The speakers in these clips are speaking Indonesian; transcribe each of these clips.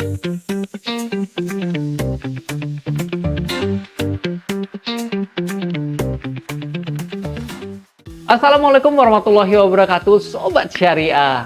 Assalamualaikum warahmatullahi wabarakatuh, Sobat Syariah.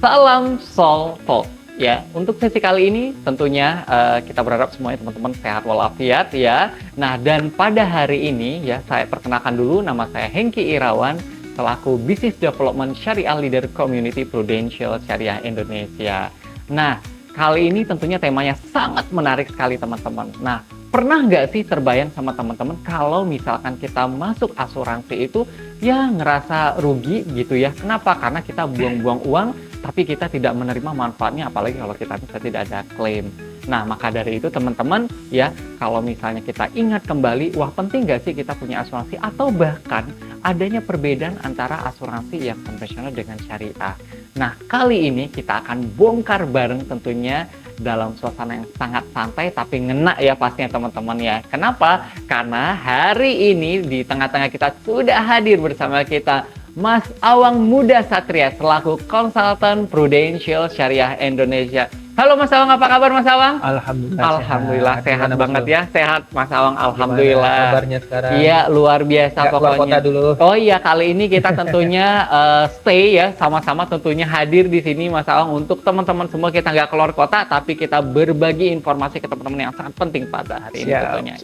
Salam Soul Talk. Ya, untuk sesi kali ini tentunya kita berharap semuanya teman-teman sehat walafiat ya. Nah, dan pada hari ini ya saya perkenalkan dulu, nama saya Hengki Irawan selaku Business Development Syariah Leader Community Prudential Syariah Indonesia. Nah, kali ini tentunya temanya sangat menarik sekali teman-teman. Nah, pernah nggak sih terbayang sama teman-teman kalau misalkan kita masuk asuransi itu ya ngerasa rugi gitu ya. Kenapa? Karena kita buang-buang uang tapi kita tidak menerima manfaatnya, apalagi kalau kita tidak ada klaim. Nah, maka dari itu teman-teman ya, kalau misalnya kita ingat kembali, wah penting nggak sih kita punya asuransi, atau bahkan adanya perbedaan antara asuransi yang konvensional dengan syariah. Nah, kali ini kita akan bongkar bareng tentunya dalam suasana yang sangat santai tapi ngena ya pastinya teman-teman ya. Kenapa? Karena hari ini di tengah-tengah kita sudah hadir bersama kita Mas Awang Muda Satria selaku konsultan Prudential Syariah Indonesia. Halo Mas Awang, apa kabar Mas Awang? Alhamdulillah sehat banget ya. Sehat Mas Awang, alhamdulillah. Gimana kabarnya sekarang? Iya, luar biasa Nggak keluar pokoknya. kota dulu. Oh iya, kali ini kita tentunya stay ya, sama-sama tentunya hadir di sini Mas Awang untuk teman-teman semua. Kita nggak keluar kota tapi kita berbagi informasi ke teman-teman yang sangat penting pada hari ini tentunya.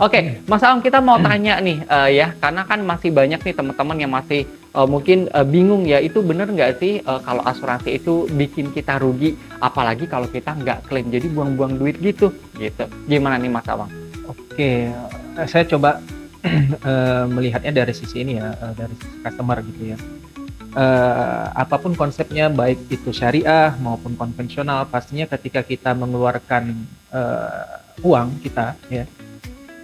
Oke, Mas Awang, kita mau tanya nih ya, karena kan masih banyak nih teman-teman yang masih mungkin bingung ya, itu bener nggak sih kalau asuransi itu bikin kita rugi, apalagi kalau kita nggak klaim, jadi buang-buang duit gitu. Gimana nih Mas Awang? Oke, saya coba melihatnya dari sisi ini ya, dari sisi customer gitu ya. Apapun konsepnya, baik itu syariah maupun konvensional, pastinya ketika kita mengeluarkan uang kita ya,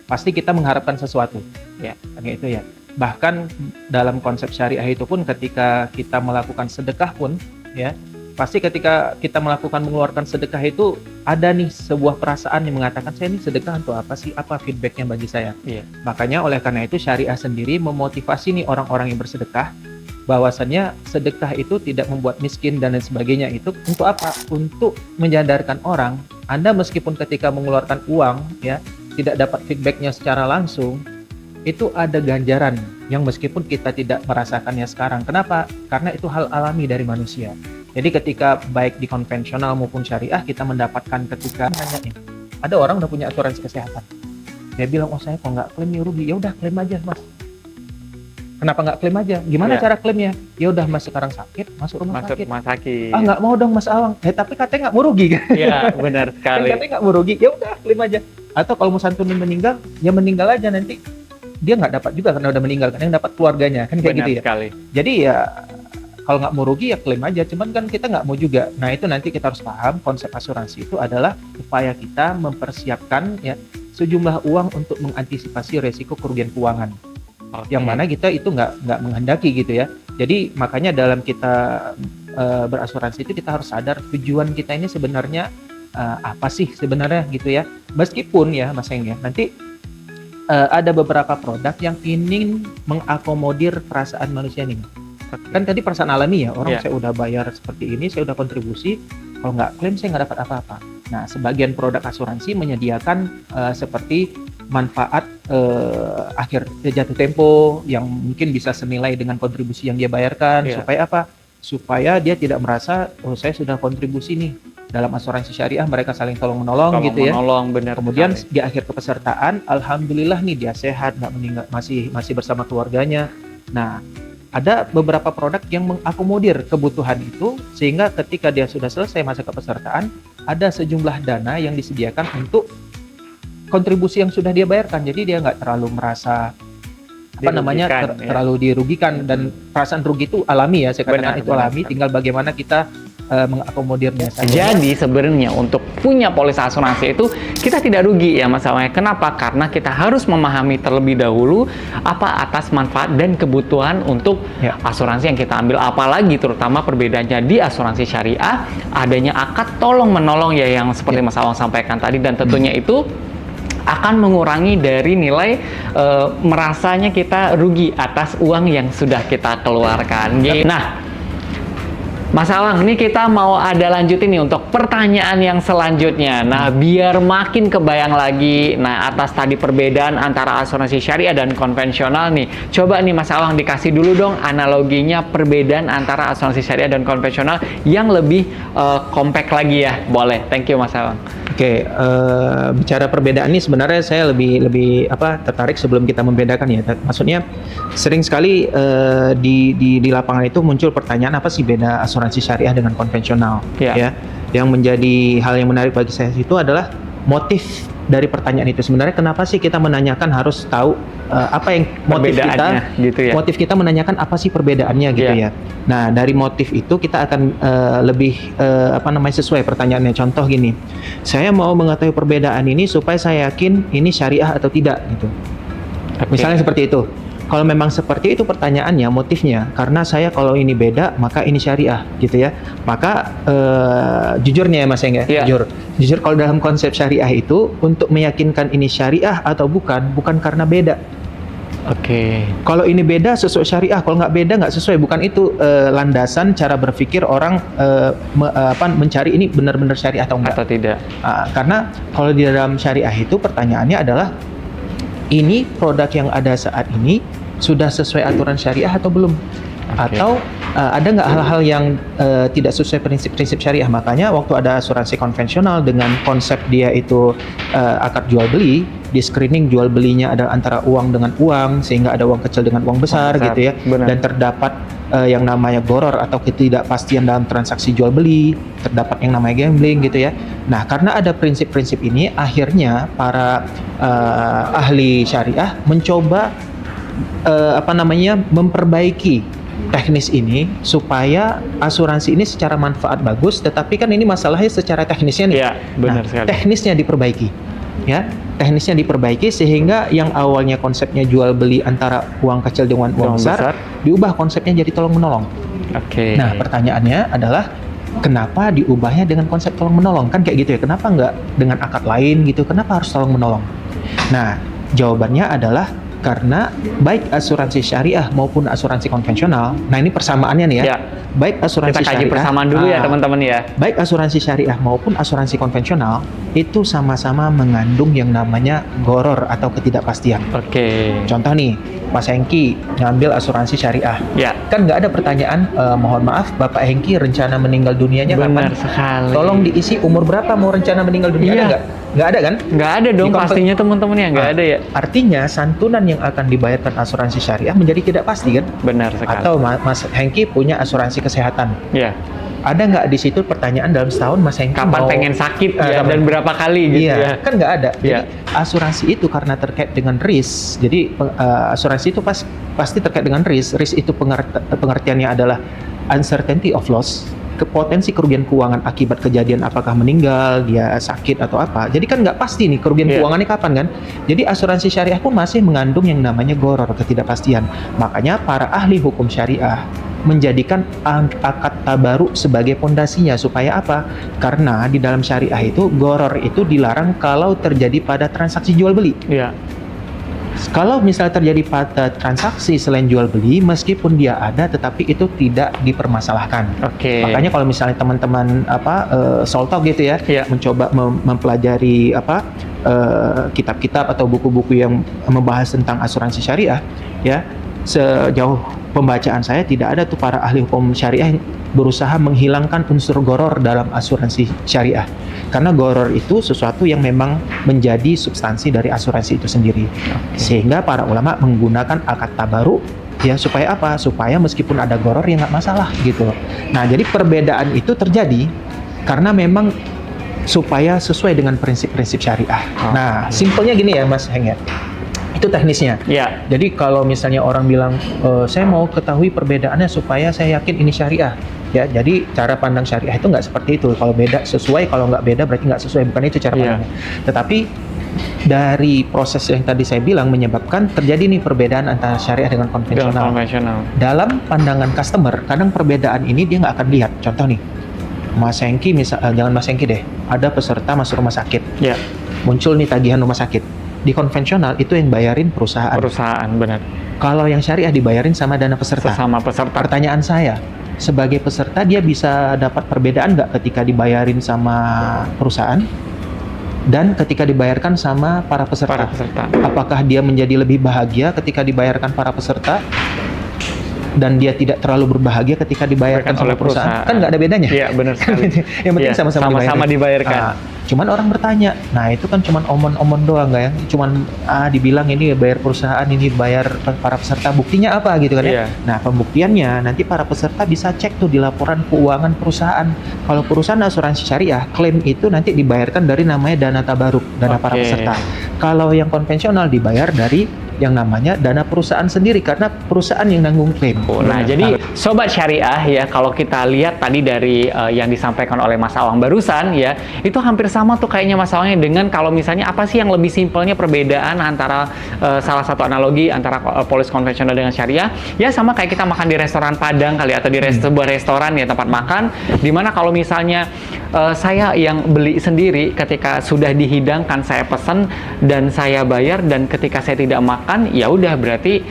pasti kita mengharapkan sesuatu ya, kan itu ya. Bahkan dalam konsep syariah itu pun ketika kita melakukan sedekah pun ya, pasti ketika kita mengeluarkan sedekah itu ada nih sebuah perasaan yang mengatakan, saya ini sedekah untuk apa sih, apa feedbacknya bagi saya. Makanya oleh karena itu syariah sendiri memotivasi nih orang-orang yang bersedekah bahwasannya sedekah itu tidak membuat miskin dan lain sebagainya. Itu untuk apa? Untuk menyadarkan orang, Anda meskipun ketika mengeluarkan uang ya tidak dapat feedbacknya secara langsung, itu ada ganjaran yang meskipun kita tidak merasakannya sekarang. Kenapa? Karena itu hal alami dari manusia. Jadi ketika baik di konvensional maupun syariah kita mendapatkan, ketika nanya nih, ada orang udah punya asuransi kesehatan, dia bilang, oh saya kok nggak klaim ya rugi. Ya udah klaim aja Mas. Kenapa nggak klaim aja? Gimana cara klaimnya? Ya udah Mas sekarang sakit, masuk rumah sakit. Ah nggak mau dong Mas Awang. Tapi katanya nggak mau rugi kan? Iya benar sekali. Katanya nggak mau rugi. Ya udah klaim aja. Atau kalau mau santunin meninggal, ya meninggal aja, nanti dia nggak dapat juga karena udah meninggal kan, yang dapat keluarganya kan, kayak gitu ya. Sekali. Jadi ya kalau nggak mau rugi ya klaim aja, cuman kan kita nggak mau juga. Nah itu nanti kita harus paham, konsep asuransi itu adalah upaya kita mempersiapkan ya sejumlah uang untuk mengantisipasi resiko kerugian keuangan. Yang mana kita itu nggak menghendaki gitu ya. Jadi makanya dalam kita berasuransi itu kita harus sadar tujuan kita ini sebenarnya apa sih sebenarnya gitu ya. Meskipun ya Mas Heng ya, nanti ada beberapa produk yang ingin mengakomodir perasaan manusia nih. Kan tadi perasaan alami ya, orang saya udah bayar seperti ini, saya udah kontribusi, kalau nggak klaim saya nggak dapat apa-apa. Nah, sebagian produk asuransi menyediakan seperti manfaat akhir jatuh tempo yang mungkin bisa senilai dengan kontribusi yang dia bayarkan. Supaya apa? Supaya dia tidak merasa, oh saya sudah kontribusi nih. Dalam asuransi syariah mereka saling tolong-menolong gitu ya. Benar. Kemudian di akhir kepesertaan, alhamdulillah nih dia sehat, nggak meninggal, masih bersama keluarganya. Nah, ada beberapa produk yang mengakomodir kebutuhan itu, sehingga ketika dia sudah selesai masa kepesertaan, ada sejumlah dana yang disediakan untuk kontribusi yang sudah dia bayarkan. Jadi dia nggak terlalu merasa terlalu dirugikan, dan perasaan rugi itu alami ya, saya katakan itu alami. Tinggal bagaimana kita mengakomodirnya saja. Jadi sebenarnya untuk punya polis asuransi itu kita tidak rugi ya Mas Awang. Kenapa? Karena kita harus memahami terlebih dahulu apa atas manfaat dan kebutuhan untuk asuransi yang kita ambil. Apalagi terutama perbedaannya di asuransi syariah, adanya akad tolong menolong ya, yang seperti Mas Awang sampaikan tadi, dan tentunya itu akan mengurangi dari nilai merasanya kita rugi atas uang yang sudah kita keluarkan. Nah, Mas Alang, ini kita mau ada lanjutin nih untuk pertanyaan yang selanjutnya. Nah, biar makin kebayang lagi, nah atas tadi perbedaan antara asuransi syariah dan konvensional nih. Coba nih Mas Alang dikasih dulu dong analoginya perbedaan antara asuransi syariah dan konvensional yang lebih kompak lagi ya. Boleh, thank you Mas Alang. Oke, bicara perbedaan ini sebenarnya saya lebih tertarik sebelum kita membedakan ya. Maksudnya sering sekali di lapangan itu muncul pertanyaan apa sih beda asuransi syariah dengan konvensional, ya. Yang menjadi hal yang menarik bagi saya itu adalah motif dari pertanyaan itu. Sebenarnya kenapa sih kita menanyakan harus tahu apa yang motif kita, gitu ya? Motif kita menanyakan apa sih perbedaannya gitu ya. Nah, dari motif itu kita akan lebih sesuai pertanyaannya. Contoh gini, saya mau mengetahui perbedaan ini supaya saya yakin ini syariah atau tidak gitu. Misalnya seperti itu. Kalau memang seperti itu pertanyaannya, motifnya, karena saya kalau ini beda, maka ini syariah, gitu ya. Maka jujurnya ya Mas Eng ya, jujur kalau dalam konsep syariah itu, untuk meyakinkan ini syariah atau bukan karena beda. Kalau ini beda sesuai syariah, kalau nggak beda nggak sesuai, bukan itu landasan cara berpikir orang mencari ini benar-benar syariah atau enggak. Atau tidak. Karena kalau di dalam syariah itu pertanyaannya adalah, ini produk yang ada saat ini sudah sesuai aturan syariah atau belum? Atau ada nggak hal-hal yang tidak sesuai prinsip-prinsip syariah? Makanya waktu ada asuransi konvensional dengan konsep dia itu akad jual beli, di screening jual belinya ada antara uang dengan uang, sehingga ada uang kecil dengan uang besar gitu ya. Benar. Dan terdapat yang namanya goror atau ketidakpastian dalam transaksi jual beli, terdapat yang namanya gambling gitu ya. Nah, karena ada prinsip-prinsip ini, akhirnya para ahli syariah mencoba memperbaiki teknis ini supaya asuransi ini secara manfaat bagus, tetapi kan ini masalahnya secara teknisnya nih. Iya, benar sekali. Teknisnya diperbaiki. Ya, teknisnya diperbaiki sehingga yang awalnya konsepnya jual beli antara uang kecil dengan uang besar diubah konsepnya jadi tolong menolong. Nah, pertanyaannya adalah kenapa diubahnya dengan konsep tolong menolong? Kan kayak gitu ya. Kenapa nggak dengan akad lain gitu? Kenapa harus tolong menolong? Nah, jawabannya adalah karena baik asuransi syariah maupun asuransi konvensional, nah ini persamaannya nih ya. Baik asuransi kita kaji syariah, persamaan dulu ya teman-teman ya. Baik asuransi syariah maupun asuransi konvensional itu sama-sama mengandung yang namanya goror atau ketidakpastian. Contoh nih, Mas Hengki ngambil asuransi syariah. Kan nggak ada pertanyaan, mohon maaf Bapak Hengki rencana meninggal dunianya kapan? Sekali. Tolong diisi umur berapa mau rencana meninggal dunia, ada nggak? Nggak ada kan? Nggak ada dong pastinya teman-teman ya, nggak ada ya. Artinya santunan yang akan dibayarkan asuransi syariah menjadi tidak pasti kan? Benar sekali. Atau Mas Hengki punya asuransi kesehatan. Ada nggak di situ pertanyaan dalam setahun Mas Hengki kapan pengen sakit dan berapa kali gitu ya? Kan nggak ada. Jadi asuransi itu karena terkait dengan risk. Jadi asuransi itu pasti terkait dengan risk. Risk itu pengertiannya adalah uncertainty of loss, potensi kerugian keuangan akibat kejadian apakah meninggal, dia sakit atau apa. Jadi kan nggak pasti nih kerugian keuangannya kapan kan. Jadi asuransi syariah pun masih mengandung yang namanya goror, ketidakpastian. Makanya para ahli hukum syariah menjadikan akad tabaruk sebagai pondasinya supaya apa? Karena di dalam syariah itu goror itu dilarang kalau terjadi pada transaksi jual beli. Kalau misalnya terjadi pada transaksi selain jual beli, meskipun dia ada, tetapi itu tidak dipermasalahkan. Makanya kalau misalnya teman-teman Soltalk gitu ya, mencoba mempelajari kitab-kitab atau buku-buku yang membahas tentang asuransi syariah, ya sejauh pembacaan saya tidak ada tuh para ahli hukum syariah yang berusaha menghilangkan unsur goror dalam asuransi syariah. Karena goror itu sesuatu yang memang menjadi substansi dari asuransi itu sendiri. Sehingga para ulama menggunakan akad tabaruk ya supaya apa? Supaya meskipun ada goror ya nggak masalah gitu. Nah, jadi perbedaan itu terjadi karena memang supaya sesuai dengan prinsip-prinsip syariah. Nah, simpelnya gini ya Mas Heng ya. Itu teknisnya. Jadi kalau misalnya orang bilang saya mau ketahui perbedaannya supaya saya yakin ini syariah. Ya, jadi cara pandang syariah itu nggak seperti itu. Kalau beda sesuai, kalau nggak beda berarti nggak sesuai. Bukan itu cara pandangnya. Tetapi dari proses yang tadi saya bilang menyebabkan terjadi nih perbedaan antara syariah dengan konvensional. Dalam pandangan customer, kadang perbedaan ini dia nggak akan lihat. Contoh nih, Mas Hengki jangan Mas Hengki deh. Ada peserta masuk rumah sakit. Muncul nih tagihan rumah sakit. Di konvensional itu yang bayarin perusahaan. Benar. Kalau yang syariah dibayarin sama dana peserta. Sesama peserta. Pertanyaan saya, sebagai peserta dia bisa dapat perbedaan nggak ketika dibayarin sama perusahaan dan ketika dibayarkan sama para peserta? Para peserta. Apakah dia menjadi lebih bahagia ketika dibayarkan para peserta dan dia tidak terlalu berbahagia ketika dibayarkan oleh perusahaan? Kan nggak ada bedanya. Iya, benar sekali. Yang penting sama-sama dibayarkan. Cuman orang bertanya, nah itu kan cuman omon-omon doang nggak ya? Cuman dibilang ini bayar perusahaan, ini bayar para peserta, buktinya apa gitu kan ya? Iya. Nah pembuktiannya nanti para peserta bisa cek tuh di laporan keuangan perusahaan. Kalau perusahaan asuransi syariah, klaim itu nanti dibayarkan dari namanya dana tabaruk, dana para peserta. Kalau yang konvensional dibayar dari yang namanya dana perusahaan sendiri karena perusahaan yang nanggung klaim. Nah, jadi Sobat Syariah ya, kalau kita lihat tadi dari yang disampaikan oleh Mas Awang barusan ya, itu hampir sama tuh kayaknya Mas Awangnya dengan kalau misalnya apa sih yang lebih simpelnya perbedaan antara salah satu analogi antara polis konvensional dengan syariah, ya sama kayak kita makan di restoran Padang kali atau di sebuah restoran ya, tempat makan, dimana kalau misalnya saya yang beli sendiri ketika sudah dihidangkan saya pesan dan saya bayar, dan ketika saya tidak makan ya udah berarti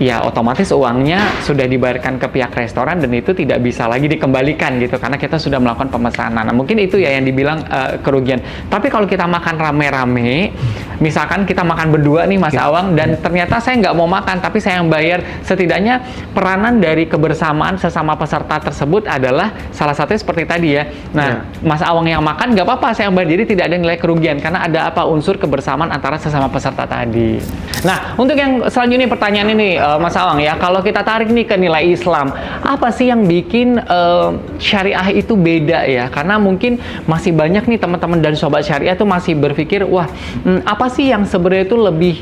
ya otomatis uangnya sudah dibayarkan ke pihak restoran dan itu tidak bisa lagi dikembalikan gitu karena kita sudah melakukan pemesanan. Nah, mungkin itu ya yang dibilang kerugian. Tapi kalau kita makan rame-rame, misalkan kita makan berdua nih Mas Awang dan ternyata saya nggak mau makan tapi saya yang bayar, setidaknya peranan dari kebersamaan sesama peserta tersebut adalah salah satunya seperti tadi ya. Nah, Mas Awang yang makan nggak apa-apa saya yang bayar, jadi tidak ada nilai kerugian karena ada apa unsur kebersamaan antara sesama peserta tadi. Nah, untuk yang selanjutnya pertanyaan ini Mas Awang ya, kalau kita tarik nih ke nilai Islam, apa sih yang bikin syariah itu beda ya? Karena mungkin masih banyak nih teman-teman dan sobat syariah tuh masih berpikir, wah apa sih yang sebenarnya itu lebih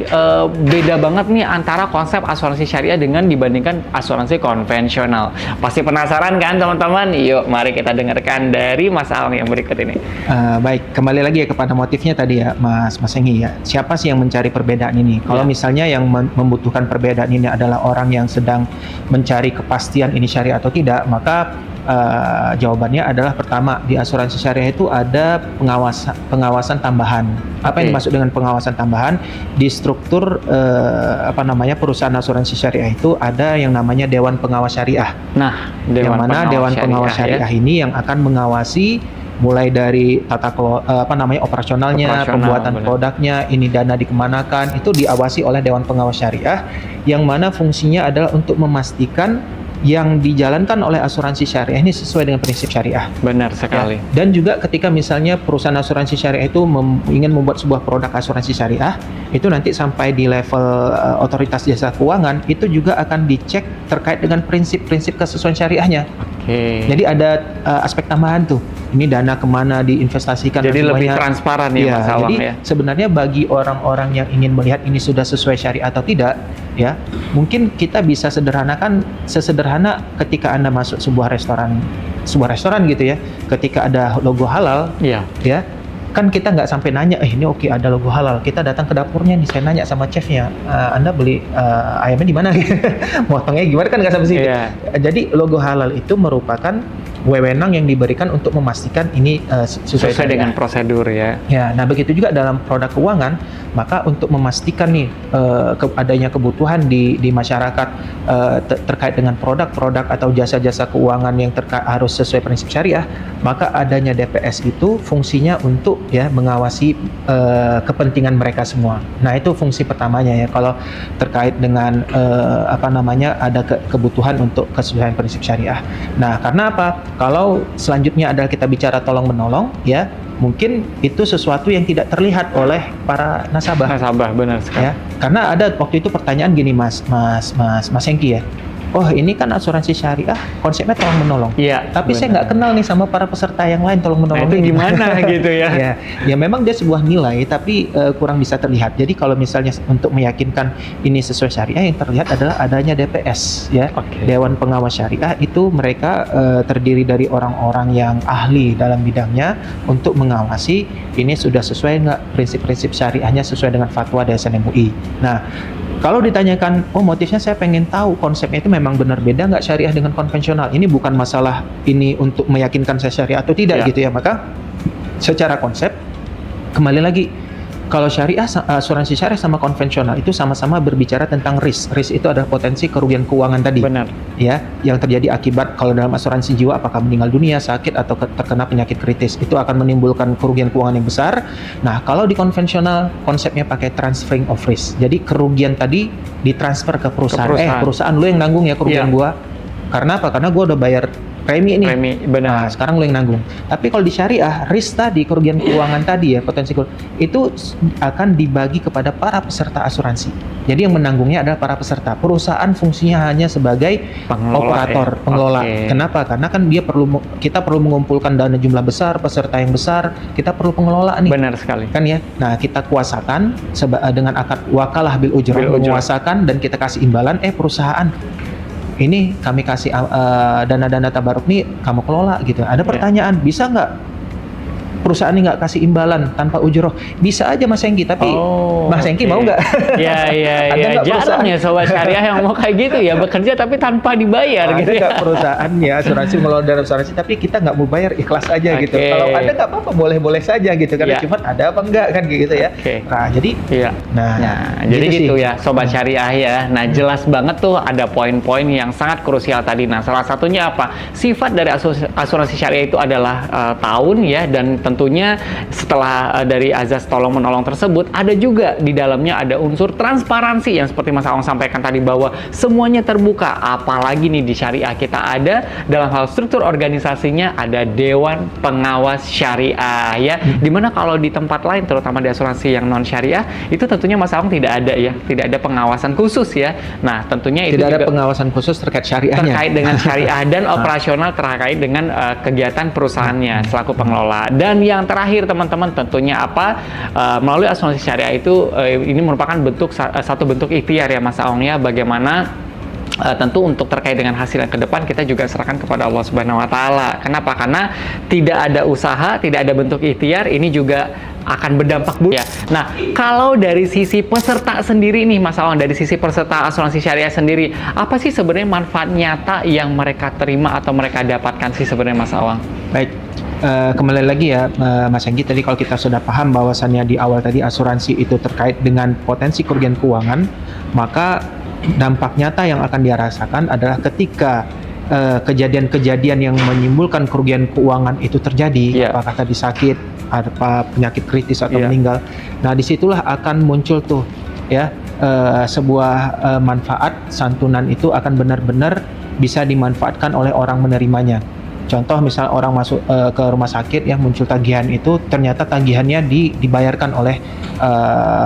beda banget nih antara konsep asuransi syariah dengan dibandingkan asuransi konvensional? Pasti penasaran kan teman-teman? Yuk mari kita dengarkan dari Mas Awang yang berikut ini. Baik, kembali lagi ya kepada motifnya tadi ya Mas Enggi ya. Siapa sih yang mencari perbedaan ini? Kalau misalnya yang membutuhkan perbedaan ini adalah orang yang sedang mencari kepastian ini syariah atau tidak, maka jawabannya adalah pertama, di asuransi syariah itu ada pengawasan tambahan. Apa yang dimaksud dengan pengawasan tambahan? Di struktur perusahaan asuransi syariah itu ada yang namanya Dewan Pengawas Syariah. Nah, Dewan Pengawas Syariah ini yang akan mengawasi mulai dari operasionalnya, pembuatan produknya, ini dana dikemanakan, itu diawasi oleh Dewan Pengawas Syariah, yang mana fungsinya adalah untuk memastikan yang dijalankan oleh asuransi syariah ini sesuai dengan prinsip syariah. Benar sekali. Ya. Dan juga ketika misalnya perusahaan asuransi syariah itu ingin membuat sebuah produk asuransi syariah, itu nanti sampai di level otoritas jasa keuangan, itu juga akan dicek terkait dengan prinsip-prinsip kesesuaian syariahnya. Jadi ada aspek tambahan tuh. Ini dana kemana diinvestasikan. Jadi lebih transparan ya Mas Awang ya. Sebenarnya bagi orang-orang yang ingin melihat ini sudah sesuai syariah atau tidak, ya mungkin kita bisa sesederhana ketika Anda masuk sebuah restoran gitu ya, ketika ada logo halal, ya kan kita nggak sampai nanya, ini oke ada logo halal, kita datang ke dapurnya nih, saya nanya sama chefnya, Anda beli ayamnya di mana? Motongnya gimana, kan nggak sampai situ. Jadi logo halal itu merupakan wewenang yang diberikan untuk memastikan ini sesuai dengan prosedur ya. Ya, nah begitu juga dalam produk keuangan, maka untuk memastikan nih adanya kebutuhan di masyarakat terkait dengan produk-produk atau jasa-jasa keuangan yang harus sesuai prinsip syariah, maka adanya DPS itu fungsinya untuk mengawasi kepentingan mereka semua. Nah, itu fungsi pertamanya ya kalau terkait dengan ada kebutuhan untuk kesesuaian prinsip syariah. Nah, karena apa? Kalau selanjutnya adalah kita bicara tolong-menolong, ya mungkin itu sesuatu yang tidak terlihat oleh para nasabah. Nasabah, benar sekali. Ya, karena ada waktu itu pertanyaan gini, Mas Engki ya. Oh, ini kan asuransi syariah, konsepnya tolong menolong. Iya. Tapi saya nggak kenal nih sama para peserta yang lain tolong menolong. Nah, itu gimana gitu ya? Ya memang dia sebuah nilai, tapi kurang bisa terlihat. Jadi kalau misalnya untuk meyakinkan ini sesuai syariah, yang terlihat adalah adanya DPS, ya. Dewan Pengawas Syariah itu mereka terdiri dari orang-orang yang ahli dalam bidangnya untuk mengawasi ini sudah sesuai nggak prinsip-prinsip syariahnya sesuai dengan fatwa DSN MUI. Nah, kalau ditanyakan, motifnya saya pengen tahu konsepnya itu memang benar beda nggak syariah dengan konvensional. Ini bukan masalah ini untuk meyakinkan saya syariah atau tidak gitu ya. Maka secara konsep, kembali lagi, Kalau asuransi syariah sama konvensional itu sama-sama berbicara tentang risk. Risk itu adalah potensi kerugian keuangan tadi. Benar. Ya, yang terjadi akibat kalau dalam asuransi jiwa apakah meninggal dunia, sakit atau terkena penyakit kritis. Itu akan menimbulkan kerugian keuangan yang besar. Nah, kalau di konvensional konsepnya pakai transferring of risk. Jadi kerugian tadi ditransfer ke perusahaan. Perusahaan lu yang nanggung ya kerugian gua. Karena apa? Karena gua udah bayar premi ini. Benar. Nah, sekarang lo yang nanggung. Tapi kalau di syariah, risk tadi, kerugian keuangan tadi ya, potensi itu akan dibagi kepada para peserta asuransi. Jadi yang menanggungnya adalah para peserta. Perusahaan fungsinya hanya sebagai operator, pengelola. Kenapa? Karena kan kita perlu mengumpulkan dana jumlah besar, peserta yang besar, kita perlu pengelola nih. Benar sekali. Kan ya. Nah, kita kuasakan dengan akad wakalah bil ujrah, menguasakan dan kita kasih imbalan perusahaan ini kami kasih dana-dana tabaruk nih kamu kelola gitu. Ada pertanyaan, bisa nggak perusahaan ini nggak kasih imbalan tanpa ujroh? Bisa aja Mas Hengki, tapi Mas Hengki mau nggak? Iya. Jarang ya sobat syariah yang mau kayak gitu ya, bekerja tapi tanpa dibayar gitu. Ada nggak perusahaan ya asuransi mengelola dana asuransi tapi kita nggak mau bayar, ikhlas aja gitu. Kalau ada nggak apa-apa, boleh-boleh saja gitu. Karena cuma ada apa enggak kan gitu ya. Nah jadi, jadi gitu ya sobat syariah ya. Nah jelas banget tuh ada poin-poin yang sangat krusial tadi. Nah salah satunya apa? Sifat dari asuransi syariah itu adalah tahun ya, dan tentunya setelah dari azas tolong menolong tersebut ada juga di dalamnya ada unsur transparansi yang seperti Mas Awang sampaikan tadi bahwa semuanya terbuka. Apalagi nih di syariah kita ada dalam hal struktur organisasinya ada Dewan Pengawas Syariah ya. Dimana kalau di tempat lain terutama di asuransi yang non syariah itu tentunya Mas Awang tidak ada ya, tidak ada pengawasan khusus ya. Nah tentunya itu tidak juga ada pengawasan khusus terkait syariahnya, terkait dengan syariah dan operasional terkait dengan kegiatan perusahaannya selaku pengelola. Dan yang terakhir teman-teman tentunya apa, melalui asuransi syariah itu ini merupakan satu bentuk ikhtiar ya Mas Aong ya, bagaimana tentu untuk terkait dengan hasil yang ke depan kita juga serahkan kepada Allah Subhanahu wa taala. Kenapa? Karena tidak ada usaha, tidak ada bentuk ikhtiar, ini juga akan berdampak buruk ya. Nah, kalau dari sisi peserta sendiri nih Mas Awan, dari sisi peserta asuransi syariah sendiri, apa sih sebenarnya manfaat nyata yang mereka terima atau mereka dapatkan sih sebenarnya Mas Awang? Baik. Kembali lagi ya Mas Hengki, tadi kalau kita sudah paham bahwasannya di awal tadi asuransi itu terkait dengan potensi kerugian keuangan, maka dampak nyata yang akan dia rasakan adalah ketika kejadian-kejadian yang menimbulkan kerugian keuangan itu terjadi, apakah tadi sakit, apa penyakit kritis atau meninggal. Nah, disitulah akan muncul tuh ya sebuah manfaat santunan itu akan benar-benar bisa dimanfaatkan oleh orang menerimanya. Contoh misal orang masuk ke rumah sakit ya, muncul tagihan itu, ternyata tagihannya dibayarkan oleh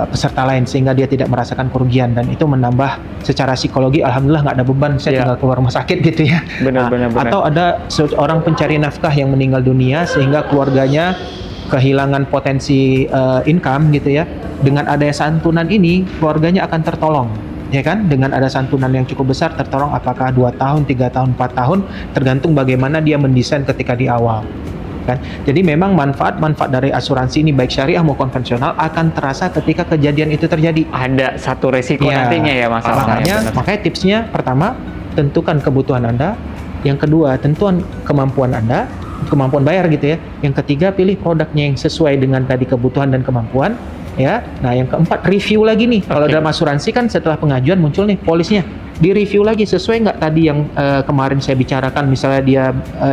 peserta lain sehingga dia tidak merasakan kerugian, dan itu menambah secara psikologi alhamdulillah nggak ada beban, saya tinggal keluar rumah sakit gitu ya. Benar. Atau ada seorang pencari nafkah yang meninggal dunia sehingga keluarganya kehilangan potensi income gitu ya. Dengan adanya santunan ini keluarganya akan tertolong. Ya kan, dengan ada santunan yang cukup besar tertolong, apakah 2 tahun, 3 tahun, 4 tahun, tergantung bagaimana dia mendesain ketika di awal. Kan? Jadi memang manfaat dari asuransi ini baik syariah maupun konvensional akan terasa ketika kejadian itu terjadi. Ada satu resiko nantinya ya Mas. Makanya tipsnya pertama, tentukan kebutuhan Anda. Yang kedua, tentukan kemampuan Anda, kemampuan bayar gitu ya. Yang ketiga, pilih produknya yang sesuai dengan tadi kebutuhan dan kemampuan. Ya, nah yang keempat review lagi nih. Kalau dalam asuransi kan setelah pengajuan muncul nih polisnya, di review lagi sesuai nggak tadi yang kemarin saya bicarakan. Misalnya dia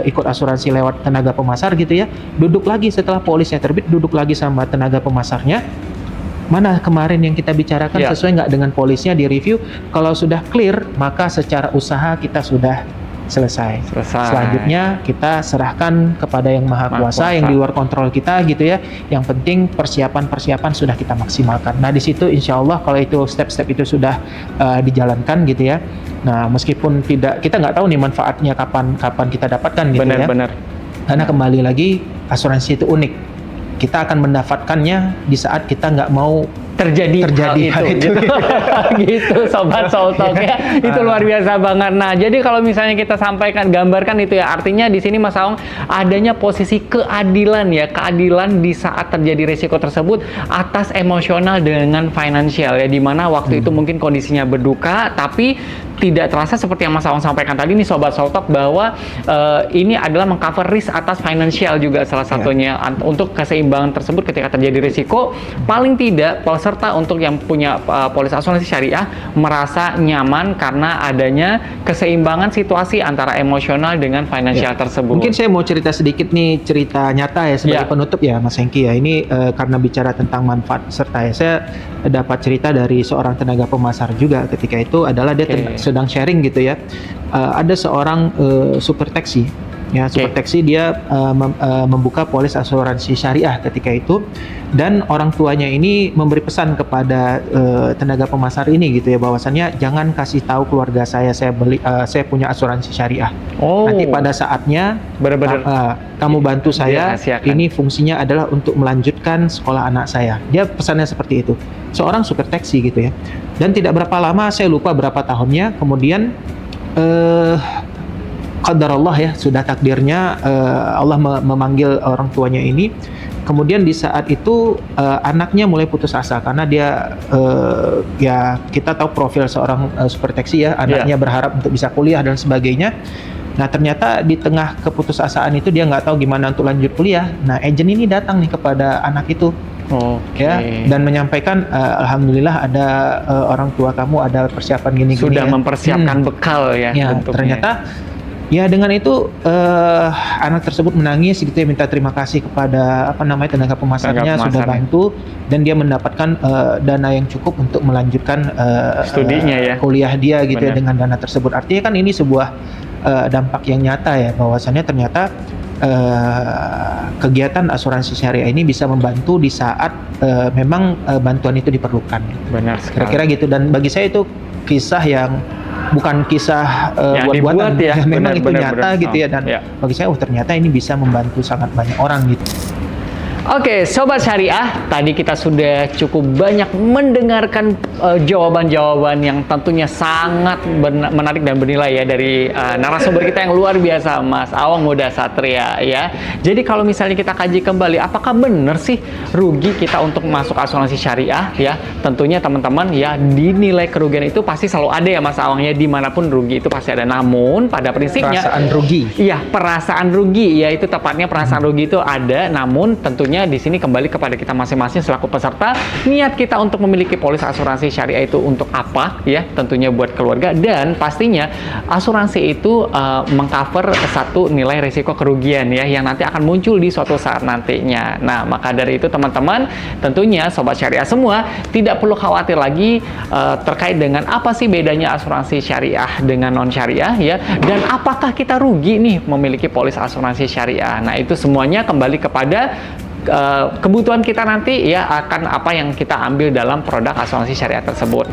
ikut asuransi lewat tenaga pemasar gitu ya, duduk lagi setelah polisnya terbit, duduk lagi sama tenaga pemasarnya. Mana kemarin yang kita bicarakan sesuai nggak dengan polisnya, di review. Kalau sudah clear, maka secara usaha kita sudah selesai. Selanjutnya kita serahkan kepada yang maha kuasa, yang di luar kontrol kita gitu ya. Yang penting persiapan sudah kita maksimalkan. Nah di situ insya Allah kalau itu step-step itu sudah dijalankan gitu ya. Nah meskipun kita nggak tahu nih manfaatnya kapan kita dapatkan gitu ya. Benar. Karena kembali lagi asuransi itu unik. Kita akan mendapatkannya di saat kita nggak mau terjadi hal itu. Gitu. Gitu Sobat Soul Talk ya. Itu luar biasa banget. Nah, jadi kalau misalnya kita gambarkan itu ya, artinya di sini Mas Awang adanya posisi keadilan ya, keadilan di saat terjadi risiko tersebut atas emosional dengan finansial ya, di mana waktu itu mungkin kondisinya berduka, tapi tidak terasa seperti yang Mas Awang sampaikan tadi nih Sobat Soul Talk, bahwa ini adalah mengcover risk atas finansial juga salah satunya untuk keseimbangan tersebut ketika terjadi risiko. Paling tidak peserta untuk yang punya polis asuransi syariah merasa nyaman karena adanya keseimbangan situasi antara emosional dengan finansial tersebut. Mungkin saya mau cerita sedikit nih, cerita nyata ya sebagai penutup ya Mas Hengki ya. Ini karena bicara tentang manfaat peserta ya, saya dapat cerita dari seorang tenaga pemasar juga. Ketika itu adalah dia sedang sharing gitu ya. Ada seorang super taxi ya, super taxi dia membuka polis asuransi syariah ketika itu, dan orang tuanya ini memberi pesan kepada tenaga pemasar ini gitu ya, bahwasannya jangan kasih tahu keluarga saya saya punya asuransi syariah. Nanti pada saatnya benar-benar kamu bantu saya, ini fungsinya adalah untuk melanjutkan sekolah anak saya. Dia pesannya seperti itu. Seorang super taxi gitu ya. Dan tidak berapa lama, saya lupa berapa tahunnya, kemudian qadarullah ya, sudah takdirnya Allah memanggil orang tuanya ini. Kemudian di saat itu anaknya mulai putus asa karena dia ya kita tahu profil seorang super taxi ya, anaknya berharap untuk bisa kuliah dan sebagainya. Nah ternyata di tengah keputusasaan itu dia nggak tahu gimana untuk lanjut kuliah. Nah agent ini datang nih kepada anak itu. Ya, dan menyampaikan alhamdulillah ada orang tua kamu ada persiapan gini-gini. Sudah mempersiapkan bekal ya. Ternyata ya dengan itu anak tersebut menangis gitu ya, minta terima kasih kepada tenaga pemasarnya sudah bantu, dan dia mendapatkan dana yang cukup untuk melanjutkan studinya ya, kuliah dia gitu ya dengan dana tersebut. Artinya kan ini sebuah dampak yang nyata ya, bahwasannya ternyata kegiatan asuransi syariah ini bisa membantu di saat memang bantuan itu diperlukan. Benar sekali. Kira-kira gitu, dan bagi saya itu kisah yang bukan kisah buat-buatan ya, memang itu nyata gitu ya, dan bagi saya ternyata ini bisa membantu sangat banyak orang gitu. Oke, Sobat Syariah, tadi kita sudah cukup banyak mendengarkan jawaban-jawaban yang tentunya sangat menarik dan bernilai ya dari narasumber kita yang luar biasa, Mas Awang Muda Satria ya. Jadi kalau misalnya kita kaji kembali, apakah benar sih rugi kita untuk masuk asuransi syariah ya? Tentunya teman-teman ya, dinilai kerugian itu pasti selalu ada ya Mas Awang ya, dimanapun rugi itu pasti ada. Namun pada prinsipnya perasaan rugi. Iya, perasaan rugi ya, itu tepatnya perasaan rugi itu ada. Namun tentunya di sini kembali kepada kita masing-masing selaku peserta, niat kita untuk memiliki polis asuransi syariah itu untuk apa ya? Tentunya buat keluarga, dan pastinya asuransi itu mengcover satu nilai risiko kerugian ya, yang nanti akan muncul di suatu saat nantinya. Nah, maka dari itu teman-teman, tentunya Sobat Syariah semua tidak perlu khawatir lagi terkait dengan apa sih bedanya asuransi syariah dengan non syariah ya, dan apakah kita rugi nih memiliki polis asuransi syariah. Nah, itu semuanya kembali kepada kebutuhan kita nanti ya, akan apa yang kita ambil dalam produk asuransi syariah tersebut.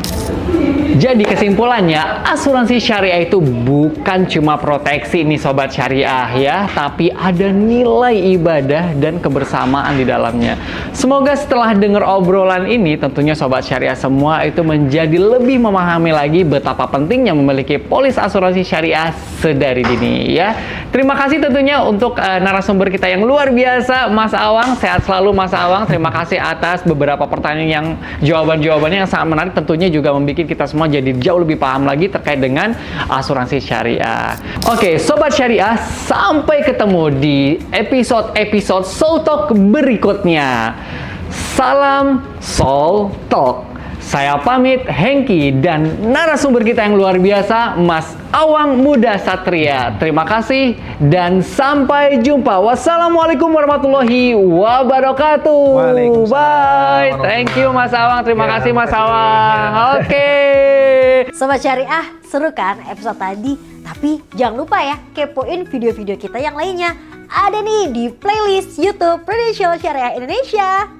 Jadi kesimpulannya, asuransi syariah itu bukan cuma proteksi nih Sobat Syariah ya, tapi ada nilai ibadah dan kebersamaan di dalamnya. Semoga setelah dengar obrolan ini, tentunya Sobat Syariah semua itu menjadi lebih memahami lagi betapa pentingnya memiliki polis asuransi syariah sedari dini ya. Terima kasih tentunya untuk narasumber kita yang luar biasa, Mas Awang. Sehat selalu Mas Awang. Terima kasih atas beberapa pertanyaan yang jawaban-jawabannya yang sangat menarik, tentunya juga membuat kita semua jadi jauh lebih paham lagi terkait dengan asuransi syariah. Oke, Sobat Syariah, sampai ketemu di episode Soul Talk berikutnya. Salam Soul Talk. Saya pamit, Hengki, dan narasumber kita yang luar biasa, Mas Awang Muda Satria. Terima kasih dan sampai jumpa. Wassalamualaikum warahmatullahi wabarakatuh. Bye. Thank you Mas Awang. Terima kasih Mas Awang. Oke. Sobat Syariah, seru kan episode tadi? Tapi jangan lupa ya, kepoin video-video kita yang lainnya. Ada nih di playlist YouTube Prudential Syariah Indonesia.